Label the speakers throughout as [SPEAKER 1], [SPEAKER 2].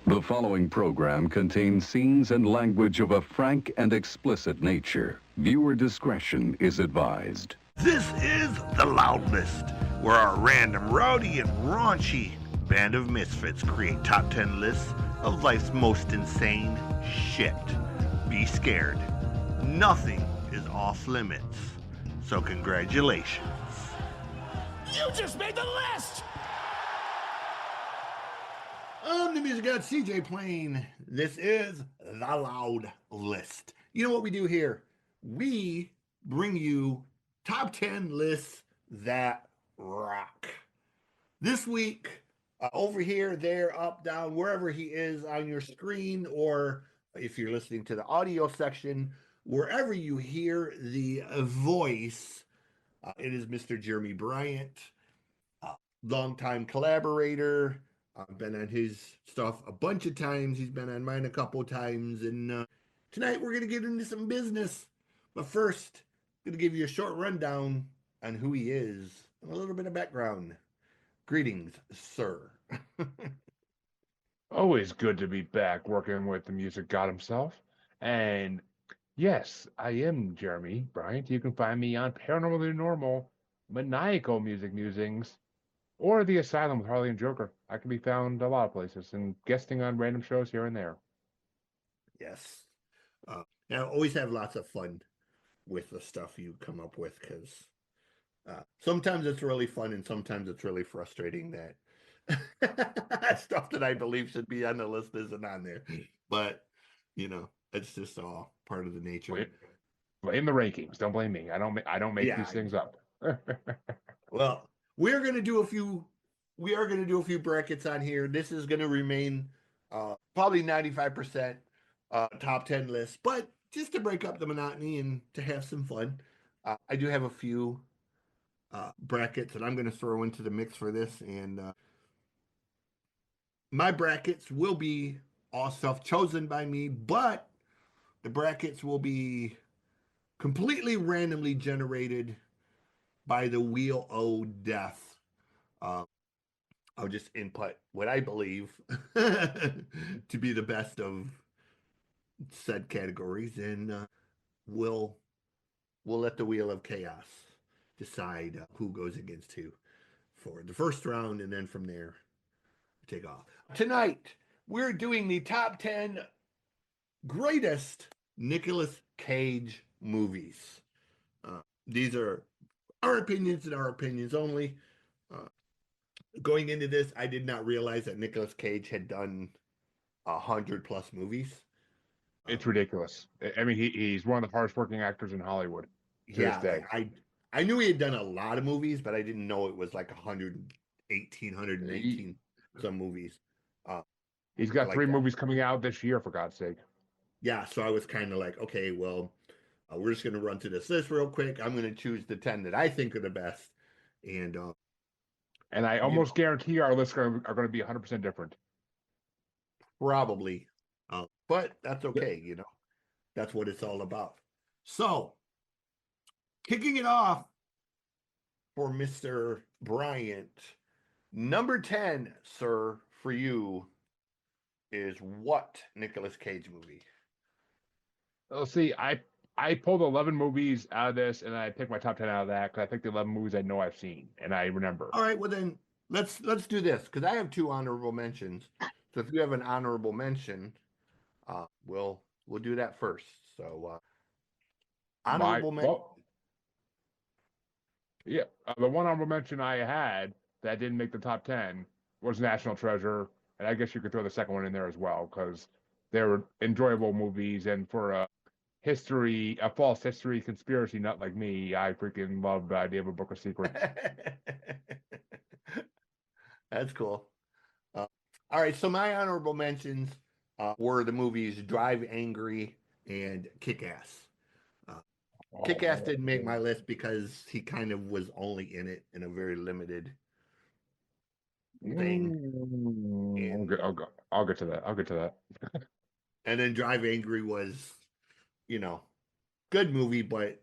[SPEAKER 1] The following program contains scenes and language of a frank and explicit nature. Viewer discretion is advised.
[SPEAKER 2] This is the Loud List, where our random, rowdy, and raunchy band of misfits create top 10 lists of life's most insane shit. Be scared. Nothing is off limits. So congratulations.
[SPEAKER 3] You just made the list!
[SPEAKER 2] I'm the music god CJ playing. This is the Loud List. You know what we do here? We bring you top 10 lists that rock. This week, over here, there, up, down, wherever he is on your screen, or if you're listening to the audio section, wherever you hear the voice, it is Mr. Jeremy Bryant, longtime collaborator. I've been on his stuff a bunch of times. He's been on mine a couple of times. And tonight we're going to get into some business. But first, I'm going to give you a short rundown on who he is and a little bit of background. Greetings, sir.
[SPEAKER 4] Always good to be back working with the music god himself. And yes, I am Jeremy Bryant. You can find me on Paranormally Normal, Maniacal Music Musings, or The Asylum with Harley and Joker. I can be found a lot of places and guesting on random shows here and there.
[SPEAKER 2] Yes. I always have lots of fun with the stuff you come up with because sometimes it's really fun and sometimes it's really frustrating that stuff that I believe should be on the list isn't on there. But, you know, it's just all part of the nature.
[SPEAKER 4] Blame the rankings. Don't blame me. I don't make these things up.
[SPEAKER 2] Well, we are going to do a few brackets on here. This is going to remain probably 95% top 10 list, but just to break up the monotony and to have some fun, I do have a few brackets that I'm going to throw into the mix for this. And my brackets will be all stuff chosen by me, but the brackets will be completely randomly generated by the Wheel o' Death. I'll just input what I believe to be the best of said categories, and we'll let the Wheel of Chaos decide who goes against who for the first round, and then from there take off. Tonight we're doing the top 10 greatest Nicolas Cage movies. These are our opinions and our opinions only. Going into this, I did not realize that Nicolas Cage had done 100+ movies.
[SPEAKER 4] It's ridiculous. I mean, he's one of the hardest working actors in Hollywood to this day.
[SPEAKER 2] I knew he had done a lot of movies, but I didn't know it was like 118 some movies.
[SPEAKER 4] He's got 3 movies coming out this year, for God's sake.
[SPEAKER 2] Yeah, so I was kind of like, okay, well, we're just going to run through this list real quick. I'm going to choose the 10 that I think are the best. And
[SPEAKER 4] I almost guarantee our lists are going to be 100% different.
[SPEAKER 2] Probably. But that's okay, you know. That's what it's all about. So, kicking it off for Mr. Bryant, number 10, sir, for you is what Nicolas Cage movie?
[SPEAKER 4] Let's see. I pulled 11 movies out of this, and I picked my top 10 out of that because I think the 11 movies I know I've seen and I remember.
[SPEAKER 2] All right, well then let's do this because I have 2 honorable mentions. So if you have an honorable mention, we'll do that first. So honorable mention.
[SPEAKER 4] Yeah, the one honorable mention I had that didn't make the top 10 was National Treasure, and I guess you could throw the second one in there as well because they were enjoyable movies, and for a false history conspiracy nut like me, I freaking love the idea of a book of secrets.
[SPEAKER 2] That's cool. All right, so my honorable mentions were the movies Drive Angry and Kick-Ass. Kick-Ass didn't make my list because he kind of was only in it in a very limited thing.
[SPEAKER 4] I'll get to that.
[SPEAKER 2] And then Drive Angry was, you know, good movie, but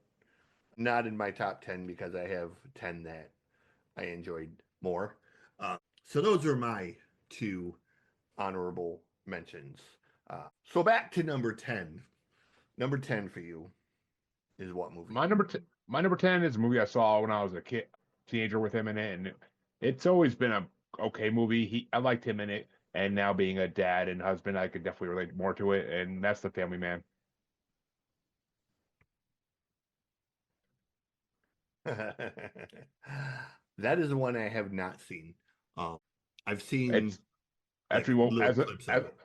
[SPEAKER 2] not in my top 10 because I have 10 that I enjoyed more. So those are my 2 honorable mentions. So back to number 10. Number 10 for you is what movie?
[SPEAKER 4] My number 10 is a movie I saw when I was a teenager with him in it, and it's always been a okay movie. I liked him in it, and now being a dad and husband, I could definitely relate more to it, and that's The Family Man.
[SPEAKER 2] That is one I have not seen. Um, I've seen
[SPEAKER 4] It's
[SPEAKER 2] like
[SPEAKER 4] actually well
[SPEAKER 2] little clips of it.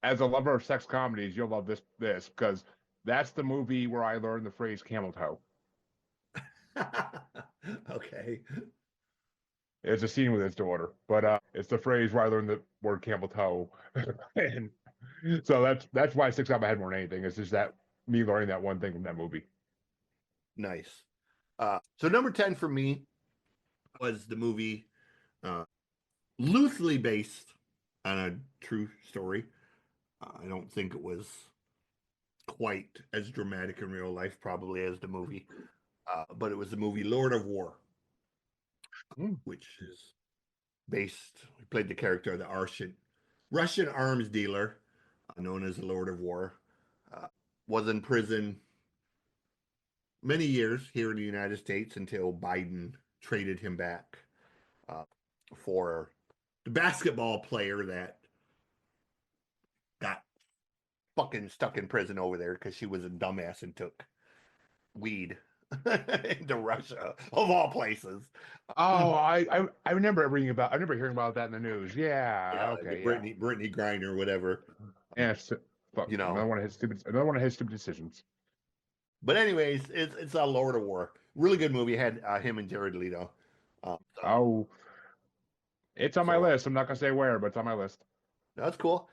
[SPEAKER 4] as a lover of sex comedies, you'll love this because that's the movie where I learned the phrase camel toe.
[SPEAKER 2] Okay.
[SPEAKER 4] It's a scene with his daughter, but it's the phrase where I learned the word camel toe, and so that's why it sticks out in my head more than anything. It's just that me learning that one thing from that movie.
[SPEAKER 2] Nice. So number 10 for me was the movie loosely based on a true story. I don't think it was quite as dramatic in real life, probably, as the movie. But it was the movie Lord of War, which is based. He played the character of the Russian arms dealer, known as the Lord of War. Was in prison many years here in the United States until Biden traded him back for the basketball player that got fucking stuck in prison over there because she was a dumbass and took weed into Russia, of all places.
[SPEAKER 4] Oh, I remember reading about. I remember hearing about that in the news. Yeah.
[SPEAKER 2] Yeah, the
[SPEAKER 4] Okay. Yeah.
[SPEAKER 2] Brittany Griner, whatever.
[SPEAKER 4] Yeah. So, fuck.
[SPEAKER 2] You know.
[SPEAKER 4] Another one of his stupid decisions.
[SPEAKER 2] But anyways, it's a Lord of War. Really good movie. Had him and Jared Leto.
[SPEAKER 4] Oh, it's on my
[SPEAKER 2] So,
[SPEAKER 4] list. I'm not gonna say where, but it's on my list.
[SPEAKER 2] That's cool.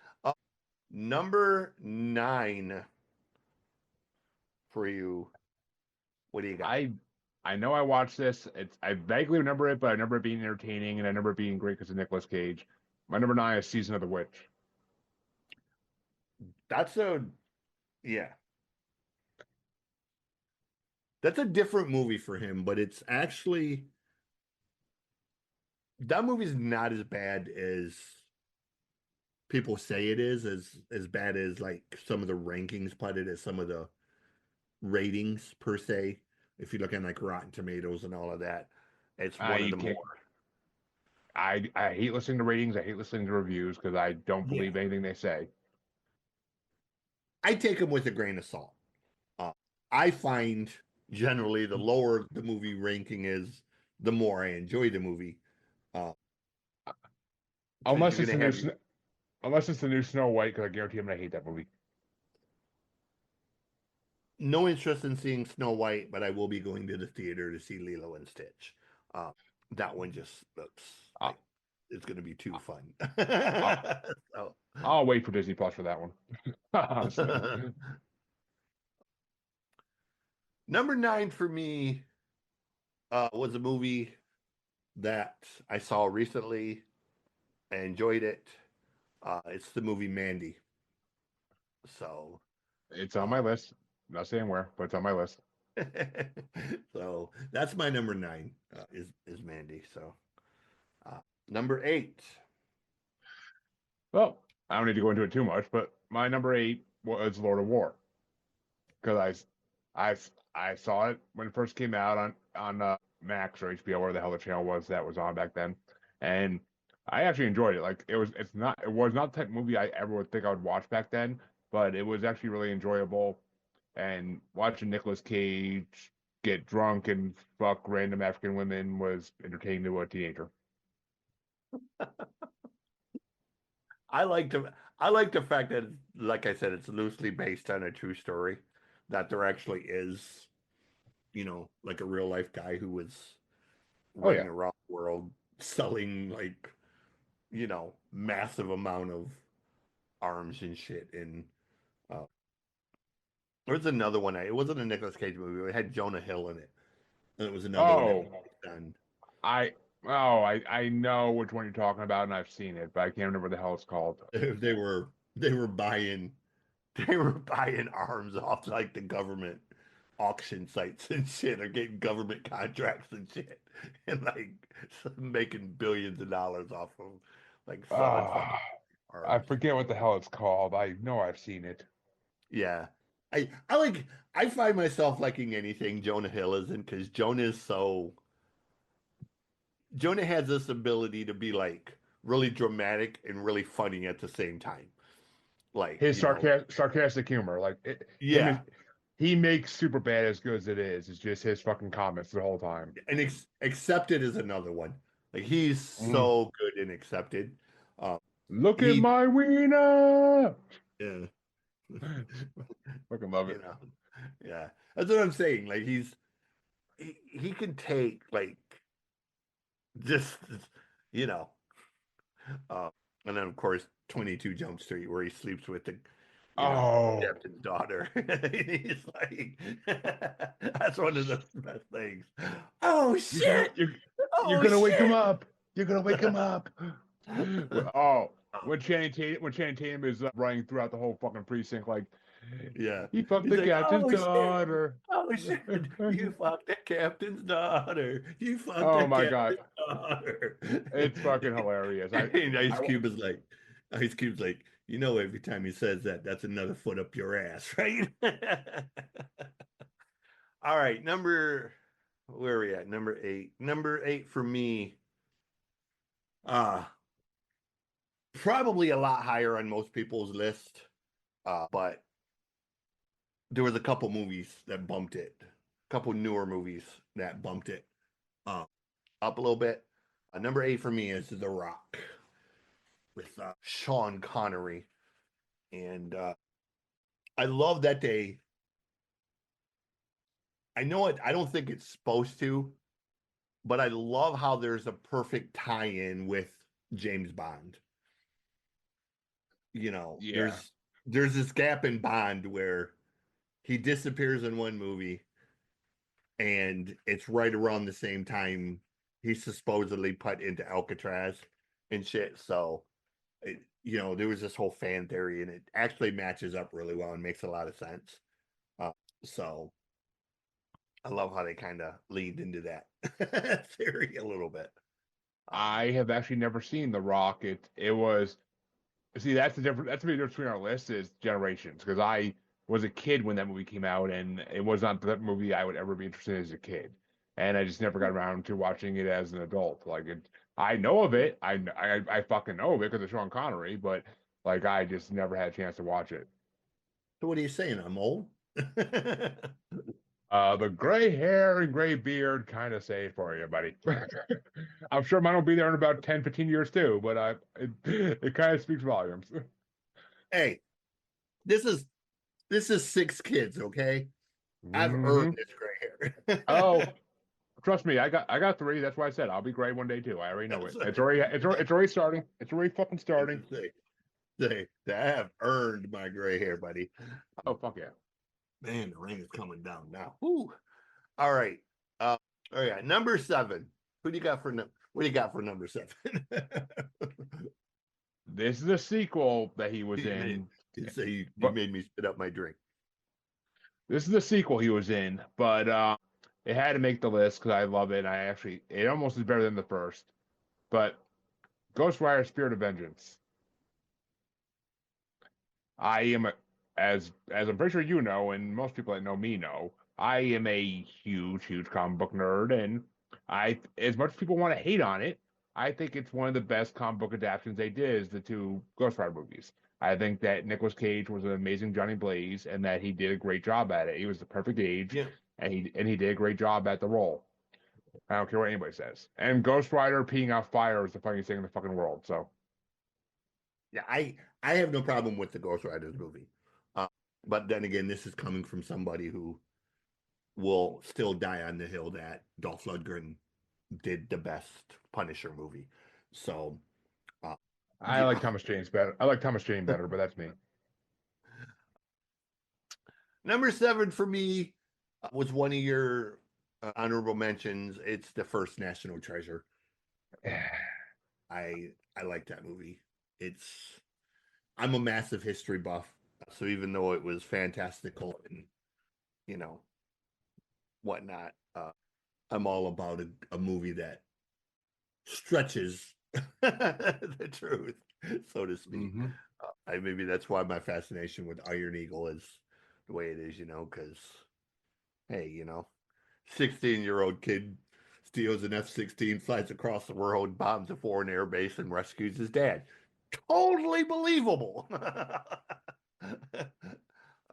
[SPEAKER 2] Number 9 for you. What do you got?
[SPEAKER 4] I know I watched this. I vaguely remember it, but I remember it being entertaining and I remember it being great because of Nicolas Cage. My number 9 is Season of the Witch.
[SPEAKER 2] That's yeah. That's a different movie for him, but it's actually that movie's not as bad as people say it is, as bad as like some of the rankings put it, as some of the ratings per se. If you look at like Rotten Tomatoes and all of that, it's one of
[SPEAKER 4] You
[SPEAKER 2] the
[SPEAKER 4] can't.
[SPEAKER 2] more.
[SPEAKER 4] I hate listening to ratings. I hate listening to reviews because I don't
[SPEAKER 2] Yeah,
[SPEAKER 4] believe anything they say.
[SPEAKER 2] I take them with a grain of salt. I find generally the lower the movie ranking is, the more I enjoy the movie. Because
[SPEAKER 4] Unless
[SPEAKER 2] you're
[SPEAKER 4] it's the
[SPEAKER 2] gonna
[SPEAKER 4] new
[SPEAKER 2] have
[SPEAKER 4] unless it's the new Snow White, because I guarantee I'm gonna hate that movie.
[SPEAKER 2] no interest in seeing Snow White, but I will be going to the theater to see Lilo and Stitch. Uh, that one just looks
[SPEAKER 4] I'll,
[SPEAKER 2] like it's going to be too fun.
[SPEAKER 4] I'll,
[SPEAKER 2] So,
[SPEAKER 4] I'll wait for Disney Plus for that one. So,
[SPEAKER 2] number 9 for me was a movie that I saw recently. I enjoyed it. It's the movie Mandy. So,
[SPEAKER 4] it's on my
[SPEAKER 2] uh,
[SPEAKER 4] list. I'm not saying where, but it's on my list.
[SPEAKER 2] so that's my number 9 is Mandy. So, number 8.
[SPEAKER 4] Well, I don't need to go into it too much, but my number 8 was Lord of War because I saw it when it first came out on Max or HBO, whatever the hell the channel was that was on back then, and I actually enjoyed it. Like it was not the type of movie I ever would think I would watch back then, but it was actually really enjoyable. And watching Nicolas Cage get drunk and fuck random African women was entertaining to a teenager.
[SPEAKER 2] I like the fact that, like I said, it's loosely based on a true story. That there actually is, like a real life guy who was
[SPEAKER 4] Oh
[SPEAKER 2] running
[SPEAKER 4] yeah.
[SPEAKER 2] around the world selling like, massive amount of arms and shit. And uh, there was another one. It wasn't a Nicolas Cage movie. It had Jonah Hill in it, and it was another one that was
[SPEAKER 4] Oh,
[SPEAKER 2] based on.
[SPEAKER 4] I I know which one you're talking about and I've seen it, but I can't remember what the hell it's called.
[SPEAKER 2] They were buying they were buying arms off like the government auction sites and shit, or getting government contracts and shit, and like making billions of dollars off of like selling
[SPEAKER 4] Ah,
[SPEAKER 2] fucking
[SPEAKER 4] I
[SPEAKER 2] Or
[SPEAKER 4] forget what the hell it's called. I know I've seen it.
[SPEAKER 2] yeah. I find myself liking anything Jonah Hill is in because Jonah has this ability to be like really dramatic and really funny at the same time. Like,
[SPEAKER 4] His sarcastic humor, like
[SPEAKER 2] yeah.
[SPEAKER 4] he makes Superbad as good as it is. It's just his fucking comments the whole time.
[SPEAKER 2] And Accepted is another one. Like he's
[SPEAKER 4] Mm.
[SPEAKER 2] so good in Accepted. Uh,
[SPEAKER 4] Look at
[SPEAKER 2] he
[SPEAKER 4] my wiener.
[SPEAKER 2] yeah,
[SPEAKER 4] Fucking love
[SPEAKER 2] you
[SPEAKER 4] it.
[SPEAKER 2] know, yeah. That's what I'm saying. Like he can take like just you know, uh, and then of course 22 Jump Street where he sleeps with the
[SPEAKER 4] Oh,
[SPEAKER 2] captain's daughter. He's like, that's one of the best things. Oh
[SPEAKER 4] you're gonna
[SPEAKER 2] shit!
[SPEAKER 4] you're
[SPEAKER 2] Oh
[SPEAKER 4] gonna wake him
[SPEAKER 2] shit!
[SPEAKER 4] up. You're gonna wake him up. Oh, when Channing Tatum is running throughout the whole fucking precinct, like
[SPEAKER 2] Yeah.
[SPEAKER 4] he fucked
[SPEAKER 2] He's
[SPEAKER 4] the
[SPEAKER 2] like,
[SPEAKER 4] captain's
[SPEAKER 2] oh shit.
[SPEAKER 4] daughter.
[SPEAKER 2] Oh shit. You fucked the captain's daughter. You fucked the
[SPEAKER 4] Oh my god,
[SPEAKER 2] captain's daughter.
[SPEAKER 4] it's fucking hilarious.
[SPEAKER 2] And
[SPEAKER 4] I
[SPEAKER 2] Ice Cube's like, every time he says that, that's another foot up your ass, right? All right, where are we at? Number 8. Number 8 for me, uh, probably a lot higher on most people's list. But there was a couple movies that bumped it. A couple newer movies that bumped it up a little bit. Number 8 for me is The Rock with Sean Connery, and I love that they. I know it. I don't think it's supposed to, but I love how there's a perfect tie-in with James Bond.
[SPEAKER 4] yeah.
[SPEAKER 2] There's this gap in Bond where he disappears in one movie and it's right around the same time he's supposedly put into Alcatraz and shit. So, there was this whole fan theory, and it actually matches up really well and makes a lot of sense. So, I love how they kind of lead into that theory a little bit.
[SPEAKER 4] I have actually never seen The Rock. It was see that's the big difference between our list is generations because I was a kid when that movie came out and it was not that movie I would ever be interested in as a kid, and I just never got around to watching it as an adult. Like I know of it. I fucking know of it because of Sean Connery, but like I just never had a chance to watch it.
[SPEAKER 2] So, what are you saying? I'm old?
[SPEAKER 4] The gray hair and gray beard kind of say it for you, buddy. I'm sure mine will be there in about 10, 15 years too, but it kind of speaks volumes.
[SPEAKER 2] Hey, this is 6 kids, okay? I've earned
[SPEAKER 4] Hmm.
[SPEAKER 2] this gray
[SPEAKER 4] Oh,
[SPEAKER 2] hair.
[SPEAKER 4] trust me, I got 3. That's why I said I'll be gray one day too. I already know it.
[SPEAKER 2] That's
[SPEAKER 4] It's already starting. It's already fucking starting.
[SPEAKER 2] I have earned my gray hair, buddy.
[SPEAKER 4] Oh fuck yeah.
[SPEAKER 2] Man, the rain is coming down now. Woo. All right. All right. Number 7. Who do you got for what do you got for number 7?
[SPEAKER 4] This is a sequel that he was in,
[SPEAKER 2] You
[SPEAKER 4] but
[SPEAKER 2] made me spit up my drink.
[SPEAKER 4] this is the sequel he was in, but it had to make the list because I love it. It almost is better than the first, but Ghost Rider: Spirit of Vengeance. I am as I'm pretty sure you know, and most people that know me know, I am a huge comic book nerd, and I as much as people want to hate on it, I think it's one of the best comic book adaptations they did is the 2 Ghost Rider movies. I think that Nicolas Cage was an amazing Johnny Blaze, and that he did a great job at it. He was the perfect age,
[SPEAKER 2] Yeah.
[SPEAKER 4] and he did a great job at the role. I don't care what anybody says. And Ghost Rider peeing out fire is the funniest thing in the fucking world. So
[SPEAKER 2] Yeah, I have no problem with the Ghost Riders movie. Uh, but then again, this is coming from somebody who will still die on the hill that Dolph Lundgren did the best Punisher movie. So, uh,
[SPEAKER 4] I like
[SPEAKER 2] yeah.
[SPEAKER 4] Thomas James better. I like Thomas Jane better, but that's me.
[SPEAKER 2] Number 7 for me was one of your honorable mentions. It's the first National Treasure. I like that movie. I'm a massive history buff, so even though it was fantastical and you know whatnot, I'm all about a movie that stretches the truth. so to speak.
[SPEAKER 4] Mm-hmm.
[SPEAKER 2] Maybe that's why my fascination with Iron Eagle is the way it is, because, hey, 16-year-old kid steals an F-16, flies across the world, bombs a foreign air base, and rescues his dad. Totally believable.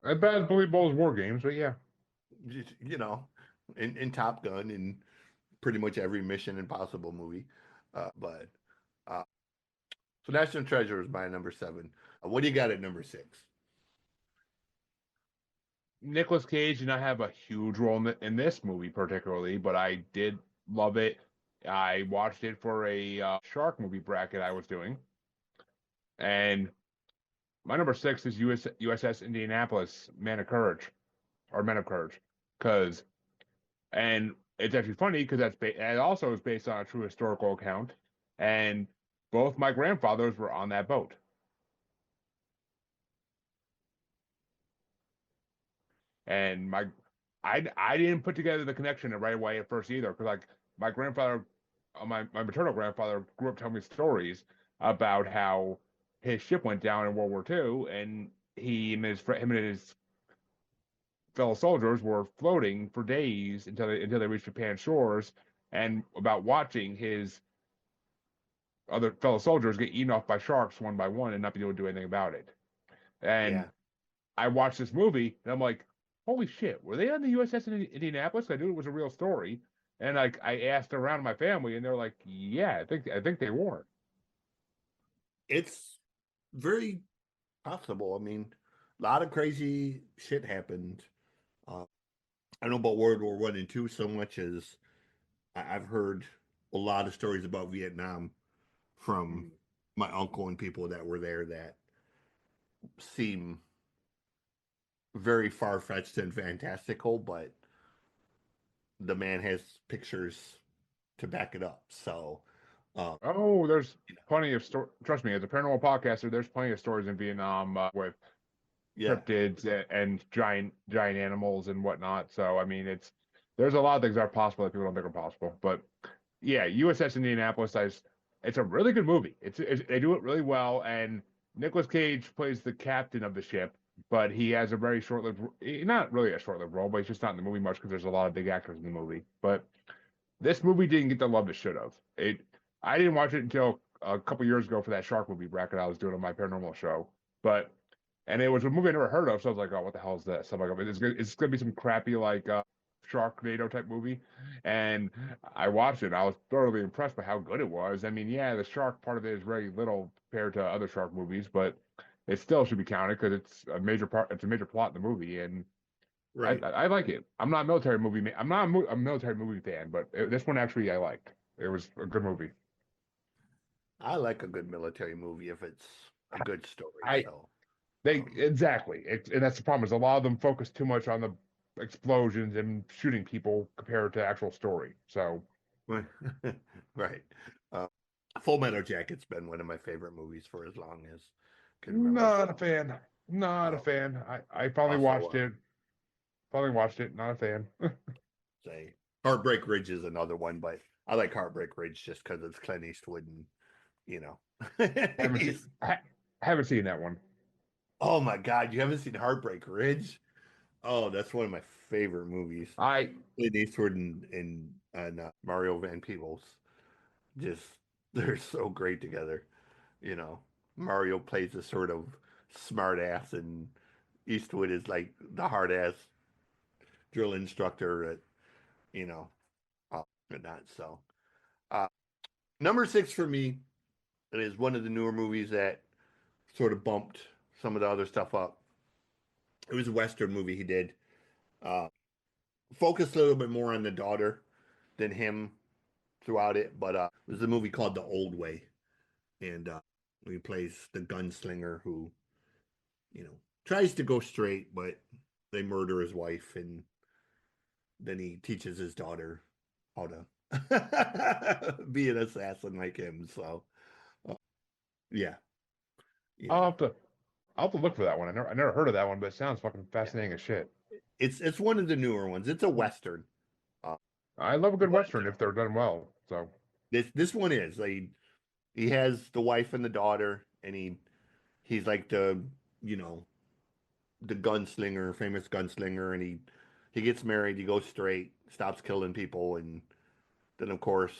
[SPEAKER 4] As bad as believable as War Games, but yeah.
[SPEAKER 2] you know, in Top Gun and pretty much every Mission Impossible movie. But so National Treasure is my number 7. What do you got at number 6?
[SPEAKER 4] Nicolas Cage did not have a huge role in this movie particularly, but I did love it. I watched it for a shark movie bracket I was doing, and my number 6 is USS Indianapolis, Man of Courage, or Men of Courage, because and it's actually funny because it also is based on a true historical account, and both my grandfathers were on that boat. And I didn't put together the connection right away at first either, because like my grandfather, my maternal grandfather grew up telling me stories about how his ship went down in World War II, and him and his fellow soldiers were floating for days until they reached Japan shores, and about watching his other fellow soldiers get eaten off by sharks one by one and not be able to do anything about it. And
[SPEAKER 2] Yeah.
[SPEAKER 4] I watched this movie and I'm like, holy shit, were they on the USS Indianapolis? I knew it was a real story. And I asked around my family and they're like, yeah, I think they were.
[SPEAKER 2] It's very possible. I mean, a lot of crazy shit happened. I don't know about World War One and Two so much as I've heard a lot of stories about Vietnam from my uncle and people that were there that seem very far fetched and fantastical, but the man has pictures to back it up. So,
[SPEAKER 4] Oh, there's plenty of stories. Trust me, as a paranormal podcaster, there's plenty of stories in Vietnam with
[SPEAKER 2] yeah,
[SPEAKER 4] cryptids and giant animals and whatnot. So I mean, there's a lot of things that are possible that people don't think are possible. But yeah, USS Indianapolis, it's a really good movie. They do it really well, and Nicolas Cage plays the captain of the ship, but he has a very short-lived, not really a short-lived role, but he's just not in the movie much because there's a lot of big actors in the movie. But this movie didn't get the love it should have. I didn't watch it until a couple years ago for that shark movie bracket I was doing on my paranormal show, but. And it was a movie I never heard of, so I was like, "Oh, what the hell is this?" I'm like, It's gonna be some crappy like Sharknado type movie." And I watched it. And I was thoroughly impressed by how good it was. I mean, yeah, the shark part of it is very little compared to other shark movies, but it still should be counted because it's a major part. It's a major plot in the movie, and
[SPEAKER 2] right.
[SPEAKER 4] I like it. I'm not a military movie. I'm not a military movie fan, but this one actually I liked. It was a good movie.
[SPEAKER 2] I like a good military movie if it's a good story.
[SPEAKER 4] I
[SPEAKER 2] So,
[SPEAKER 4] They exactly, and that's the problem. Is a lot of them focus too much on the explosions and shooting people compared to actual story. So,
[SPEAKER 2] right. right. Uh, Full Metal Jacket's been one of my favorite movies for as long as I can remember.
[SPEAKER 4] not a fan. Not a
[SPEAKER 2] Uh,
[SPEAKER 4] fan. I finally
[SPEAKER 2] also,
[SPEAKER 4] watched it. Finally watched it. Not a fan.
[SPEAKER 2] say Heartbreak Ridge is another one, but I like Heartbreak Ridge just because it's Clint Eastwood and you know.
[SPEAKER 4] haven't seen.
[SPEAKER 2] he's,
[SPEAKER 4] Haven't seen that one.
[SPEAKER 2] oh my God, you haven't seen Heartbreak Ridge? Oh, that's one of my favorite movies.
[SPEAKER 4] I
[SPEAKER 2] Clint Eastwood and Mario Van Peebles, just they're so great together. You know, Mario plays a sort of smart ass, and Eastwood is like the hard ass drill instructor at you know, but not so. Uh, Number 6 for me is one of the newer movies that sort of bumped some of the other stuff up. It was a Western movie he did. Uh, Focused a little bit more on the daughter than him throughout it, but it was a movie called The Old Way, and he plays the gunslinger who, tries to go straight, but they murder his wife, and then he teaches his daughter how to be an assassin like him. So, uh, yeah, you
[SPEAKER 4] I'll
[SPEAKER 2] know,
[SPEAKER 4] have to I'll have to look for that one. I never heard of that one, but it sounds fucking
[SPEAKER 2] yeah,
[SPEAKER 4] fascinating as shit.
[SPEAKER 2] it's one of the newer ones. It's a western, uh,
[SPEAKER 4] I love a good
[SPEAKER 2] but
[SPEAKER 4] western if they're done well. So
[SPEAKER 2] this one is like he has the wife and the daughter, and he's like the you know the gunslinger, famous gunslinger, and he gets married, he goes straight, stops killing people, and then of course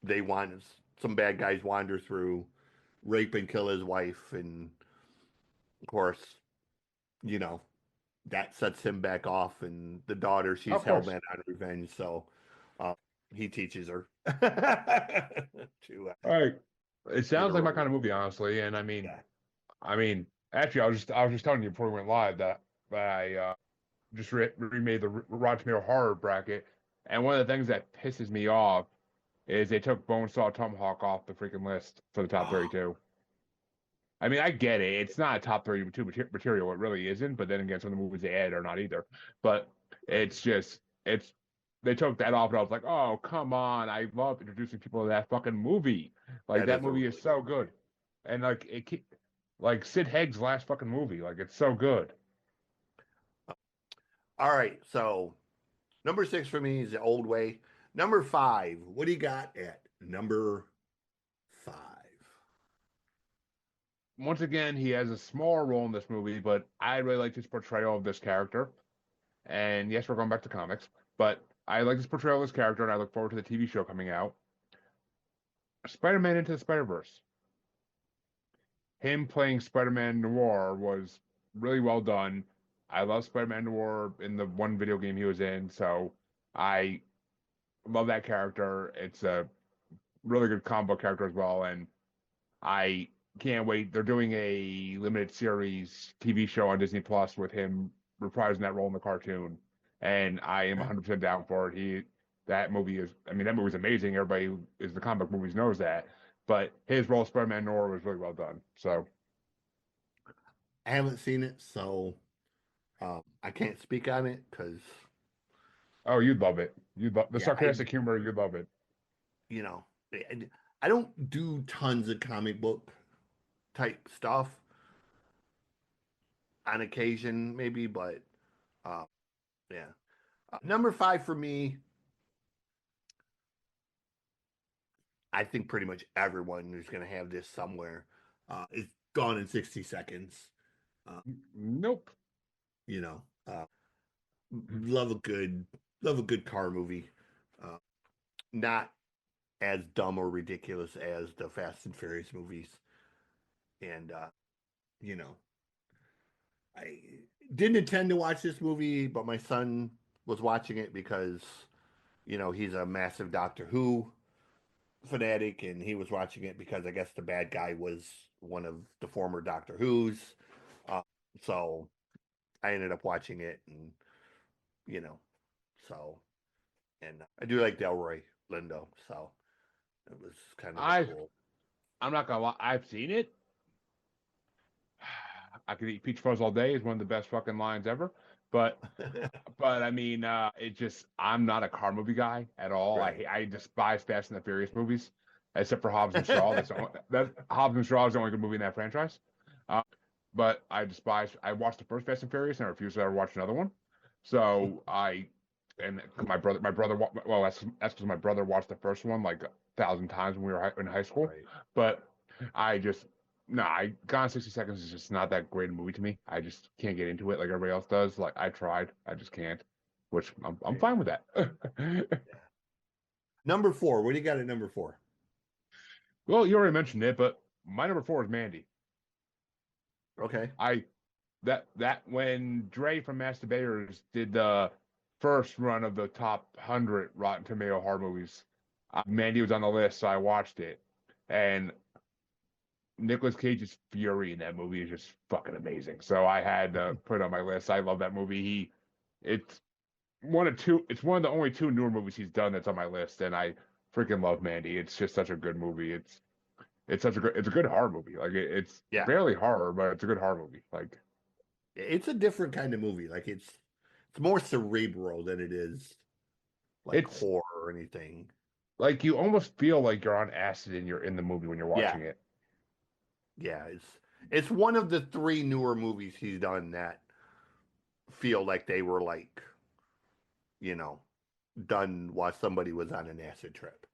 [SPEAKER 2] they want some bad guys wander through, rape and kill his wife, and of course, you know, that sets him back off, and the daughter, she's
[SPEAKER 4] Of
[SPEAKER 2] hell
[SPEAKER 4] course.
[SPEAKER 2] bent on revenge, so uh, he teaches her to
[SPEAKER 4] All right. It
[SPEAKER 2] get
[SPEAKER 4] sounds
[SPEAKER 2] her
[SPEAKER 4] like my
[SPEAKER 2] over.
[SPEAKER 4] kind of movie, honestly. And
[SPEAKER 2] Yeah.
[SPEAKER 4] I mean, actually, I was just telling you before we went live that I just remade the Rotten Tomato horror bracket, and one of the things that pisses me off is they took Bonesaw Tomahawk off the freaking list for the top
[SPEAKER 2] Oh,
[SPEAKER 4] 32. I mean, I get it. It's not a top 32 material. It really isn't. But then again, some of the movies they add are not either. But
[SPEAKER 2] right.
[SPEAKER 4] it's just, it's, they took that off, and I was like, oh, come on. I love introducing people to that fucking movie. Like,
[SPEAKER 2] That
[SPEAKER 4] that
[SPEAKER 2] is a
[SPEAKER 4] movie is
[SPEAKER 2] really
[SPEAKER 4] so
[SPEAKER 2] good
[SPEAKER 4] good.
[SPEAKER 2] movie.
[SPEAKER 4] And, like Sid Haig's last fucking movie. Like, it's so good.
[SPEAKER 2] All right, so number 6 for me is the old way. Number 5, what do you got at number 5?
[SPEAKER 4] Once again, he has a small role in this movie, but I really like his portrayal of this character. And yes, we're going back to comics, but I like this portrayal of this character, and I look forward to the TV show coming out. Spider-Man Into the Spider-Verse. Him playing Spider-Man Noir was really well done. I love Spider-Man Noir in the one video game he was in, so I love that character. It's a really good combo character as well, and I can't wait. They're doing a limited series TV show on Disney Plus with him reprising that role in the cartoon, and I am
[SPEAKER 2] Yeah.
[SPEAKER 4] 100% down for it. That movie is, I mean, that movie's amazing. Everybody who is the comic book movies knows that, but his role as Spider-Man Noir was really well done. So,
[SPEAKER 2] I haven't seen it, so I can't speak on it because
[SPEAKER 4] oh, you'd love it. You'd love the
[SPEAKER 2] yeah, I
[SPEAKER 4] sarcastic humor. You'd love it.
[SPEAKER 2] you know I don't do tons of comic book type stuff on occasion, maybe, but uh, yeah. Number 5 for me, I think pretty much everyone who's going to have this somewhere is Gone in 60 Seconds. Uh,
[SPEAKER 4] Nope.
[SPEAKER 2] you know, uh, love a good love a good car movie. Uh, not as dumb or ridiculous as the Fast and Furious movies. And you know, I didn't intend to watch this movie, but my son was watching it because he's a massive Doctor Who fanatic, and he was watching it because I guess the bad guy was one of the former Doctor Who's. Uh, so I ended up watching it, and you know, so and I do like Delroy Lindo, so it was kind of a
[SPEAKER 4] I
[SPEAKER 2] cool.
[SPEAKER 4] I'm not gonna lie. I've seen it. I could eat peach fuzz all day is one of the best fucking lines ever. But I mean, it just I'm not a car movie guy at all.
[SPEAKER 2] Right.
[SPEAKER 4] I despise Fast and the Furious movies, except for Hobbs and Shaw. That Hobbs and Shaw is the only good movie in that franchise. Uh, but I despise. I watched the first Fast and Furious, and I refuse to ever watch another one. So and well, that's because my brother watched the first one like 1,000 times when we were in high school.
[SPEAKER 2] Right.
[SPEAKER 4] But I just no, Gone 60 Seconds is just not that great a movie to me. I just can't get into it like everybody else does. Like I tried, I just can't. Which I'm
[SPEAKER 2] Right.
[SPEAKER 4] fine with that.
[SPEAKER 2] Yeah. Number 4. What do you got at number 4?
[SPEAKER 4] Well, you already mentioned it, but my number 4 is Mandy.
[SPEAKER 2] Okay.
[SPEAKER 4] I that when Dre from Masturbators did the first run of the top 100 Rotten Tomato horror movies, Mandy was on the list, so I watched it, and Nicolas Cage's fury in that movie is just fucking amazing. So I had to put it on my list. I love that movie. It's it's one of the only two newer movies he's done that's on my list, and I freaking love Mandy. It's just such a good movie. It's a good horror movie. Like it's
[SPEAKER 2] Yeah.
[SPEAKER 4] barely horror, but it's a good horror movie. Like
[SPEAKER 2] It's a different kind of movie. Like it's more cerebral than it is like
[SPEAKER 4] it's
[SPEAKER 2] horror or anything.
[SPEAKER 4] like you almost feel like you're on acid and you're in the movie when you're
[SPEAKER 2] Yeah.
[SPEAKER 4] watching it.
[SPEAKER 2] Yeah, it's one of the 3 newer movies he's done that feel like they were like, you know, done while somebody was on an acid trip.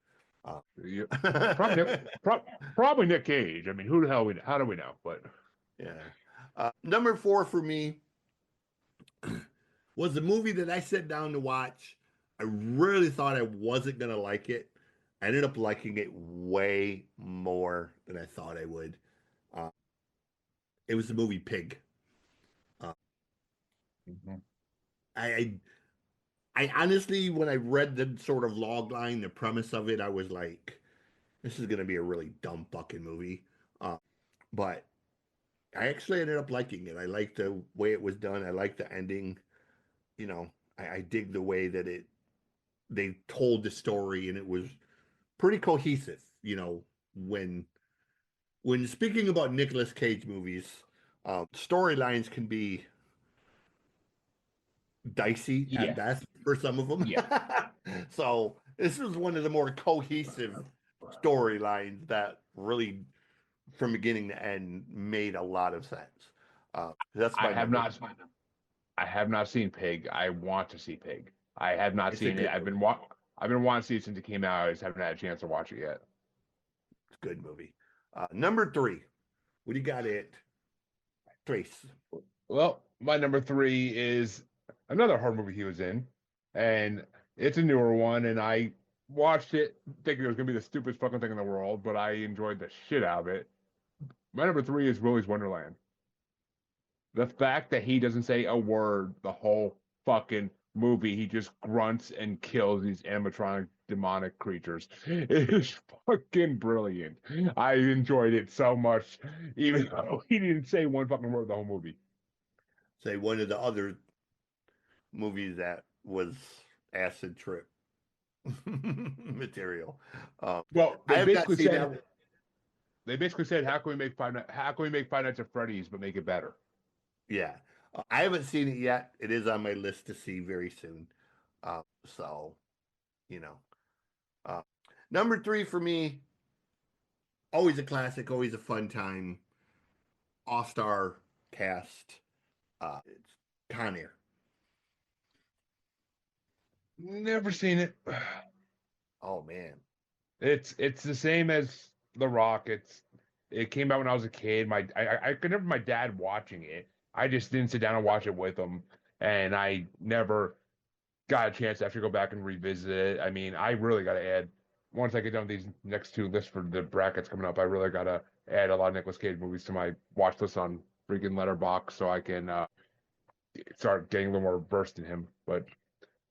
[SPEAKER 4] Yeah. Probably Nick Cage. I mean, who the hell how do we know? But
[SPEAKER 2] yeah. Number 4 for me was the movie that I sat down to watch. I really thought I wasn't gonna like it. I ended up liking it way more than I thought I would. Uh, it was the movie Pig. Uh,
[SPEAKER 4] Mhm.
[SPEAKER 2] I, I honestly, when I read the sort of log line, the premise of it, I was like, "This is gonna be a really dumb fucking movie." Uh, but I actually ended up liking it. I liked the way it was done. I liked the ending. You know, I dig the way that they told the story, and it was pretty cohesive. You know, when speaking about Nicolas Cage movies, storylines can be dicey at
[SPEAKER 4] Yeah,
[SPEAKER 2] best for some of them.
[SPEAKER 4] yeah.
[SPEAKER 2] So this was one of the more cohesive storylines that really, from beginning to end, made a lot of sense. That's
[SPEAKER 4] I
[SPEAKER 2] my
[SPEAKER 4] have
[SPEAKER 2] number.
[SPEAKER 4] not. I have not seen Pig. I want to see Pig. I have not
[SPEAKER 2] It's a
[SPEAKER 4] seen it.
[SPEAKER 2] good movie.
[SPEAKER 4] I've been wanting to see it since it came out. I just haven't had a chance to watch it yet.
[SPEAKER 2] It's a good movie. Number 3. What do you got it? Trace.
[SPEAKER 4] Well, my number 3 is another horror movie he was in, and it's a newer one. And I watched it thinking it was gonna be the stupidest fucking thing in the world, but I enjoyed the shit out of it. My number 3 is Willy's Wonderland. The fact that he doesn't say a word the whole fucking movie, he just grunts and kills these animatronic demonic creatures is fucking brilliant. I enjoyed it so much, even though he didn't say one fucking word the whole movie.
[SPEAKER 2] Say one of the other movies that was acid trip material.
[SPEAKER 4] Well,
[SPEAKER 2] I have not seen that.
[SPEAKER 4] they basically said, how can we make Five Nights at Freddy's but make it better?
[SPEAKER 2] Yeah, I haven't seen it yet. It is on my list to see very soon. So, you know, uh, number 3 for me, always a classic, always a fun time. All star cast. It's Con Air.
[SPEAKER 4] Never seen it.
[SPEAKER 2] Oh man,
[SPEAKER 4] It's the same as The Rock. It came out when I was a kid. I could remember my dad watching it. I just didn't sit down and watch it with him, and I never got a chance to actually go back and revisit it. I mean, I really got to add once I get done with these next 2 lists for the brackets coming up. I really got to add a lot of Nicolas Cage movies to my watch list on freaking Letterbox so I can start getting a little more versed in him. But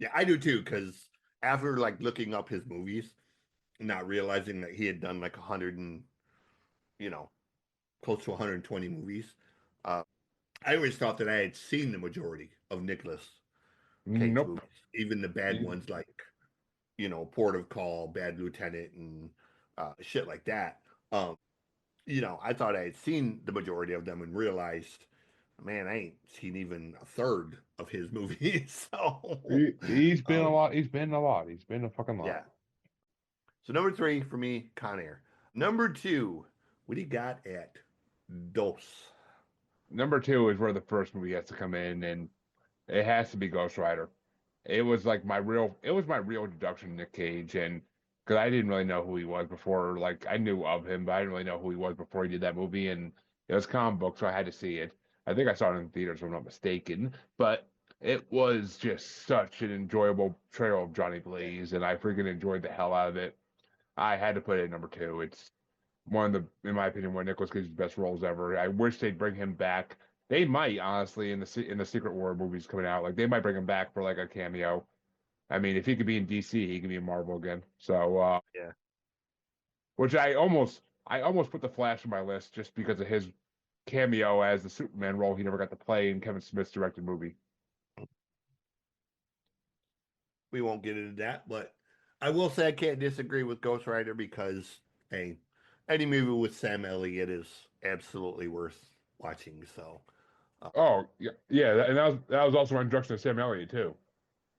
[SPEAKER 2] yeah, I do too. Because after like looking up his movies, not realizing that he had done like 100 and you know close to 120 movies, uh, I always thought that I had seen the majority of Nicolas Cage
[SPEAKER 4] nope.
[SPEAKER 2] movies, even the bad ones like Port of Call, Bad Lieutenant, and shit like that. Um, I thought I had seen the majority of them and realized, man, I ain't seen even a third of his movies. So,
[SPEAKER 4] He's been a
[SPEAKER 2] um,
[SPEAKER 4] lot. He's been a lot. He's been a fucking lot.
[SPEAKER 2] yeah. So number 3 for me, Con Air. Number 2, what do you got at Dos?
[SPEAKER 4] Number 2 is where the first movie has to come in, and it has to be Ghost Rider. It was my real introduction to Nick Cage, and because I didn't really know who he was before, like I knew of him, but I didn't really know who he was before he did that movie, and it was comic book, so I had to see it. I think I saw it in theaters, if I'm not mistaken, but it was just such an enjoyable trail of Johnny Blaze, and I freaking enjoyed the hell out of it. I had to put it at number 2. It's one of the, in my opinion, one of Nicolas Cage's best roles ever. I wish they'd bring him back. They might honestly in the Secret War movies coming out, like they might bring him back for like a cameo. I mean, if he could be in DC, he can be in Marvel again. So,
[SPEAKER 2] Yeah.
[SPEAKER 4] which I almost put the Flash on my list just because of his cameo as the Superman role he never got to play in Kevin Smith's directed movie.
[SPEAKER 2] We won't get into that, but I will say I can't disagree with Ghost Rider because, hey, any movie with Sam Elliott is absolutely worth watching. So,
[SPEAKER 4] Oh yeah, yeah, and that was also my introduction to Sam Elliott too.